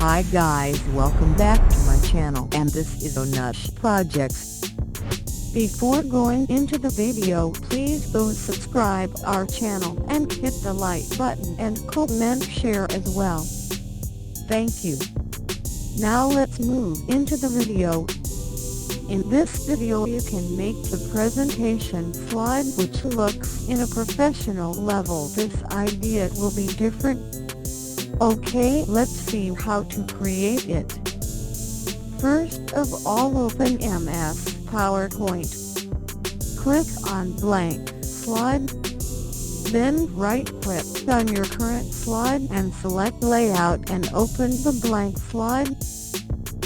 Hi guys, welcome back to my channel, and this is Anush Projects. Before going into the video, please do subscribe our channel and hit the like button and comment share as well. Thank you. Now let's move into the video. In this video you can make the presentation slide which looks in a professional level. This idea will be different. Okay, let's see how to create it. First of all, open MS PowerPoint. Click on blank slide. Then right-click on your current slide and select Layout and open the blank slide.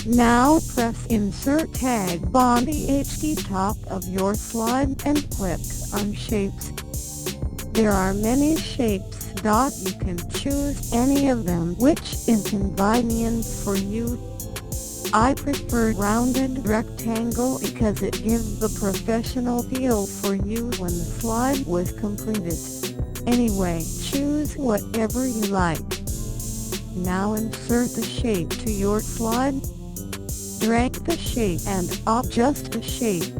Now press Insert Tag on the HD top of your slide and click on Shapes. There are many shapes. You can choose any of them which is convenient for you. I prefer rounded rectangle because it gives the professional feel for you when the slide was completed. Anyway, choose whatever you like. Now insert the shape to your slide. Drag the shape and adjust the shape.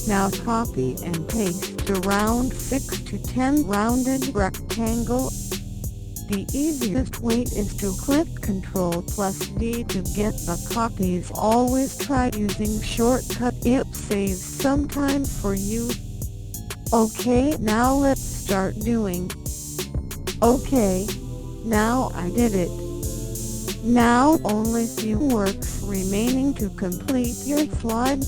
Now copy and paste around 6 to 10 rounded rectangle. The easiest way is to click Ctrl+D to get the copies. Always try using shortcut, it saves some time for you. Okay, now let's start doing. Okay, now I did it. Now only few works remaining to complete your slide.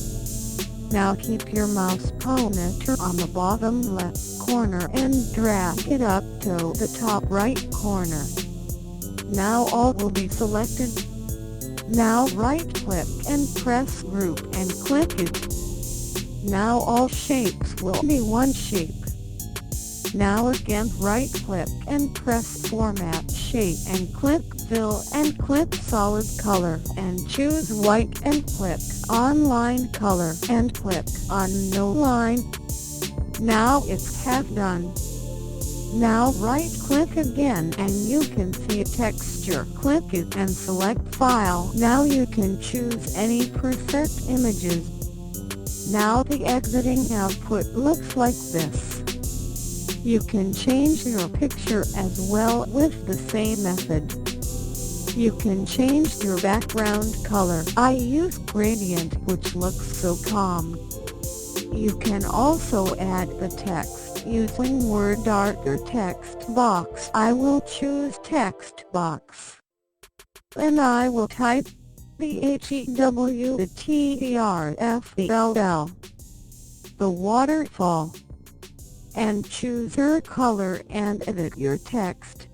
Now keep your mouse pointer on the bottom left corner and drag it up to the top right corner. Now all will be selected. Now right click and press Group and click it. Now all shapes will be one shape. Now again right click and press Format Shape and click Fill and click Solid Color and choose White and click on Line Color and click on No Line. Now it's half done. Now right click again and you can see a texture. Click it and select File. Now you can choose any preset images. Now the exiting output looks like this. You can change your picture as well with the same method. You can change your background color. I use gradient which looks so calm. You can also add the text using Word Art or text box. I will choose text box. Then I will type THEWTERFELL, the waterfall, and choose your color and edit your text.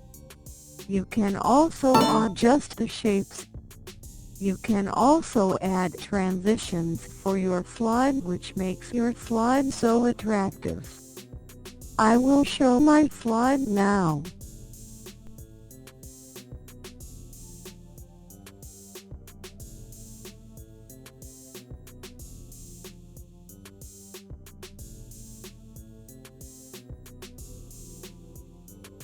You can also adjust the shapes. You can also add transitions for your slide which makes your slide so attractive. I will show my slide now.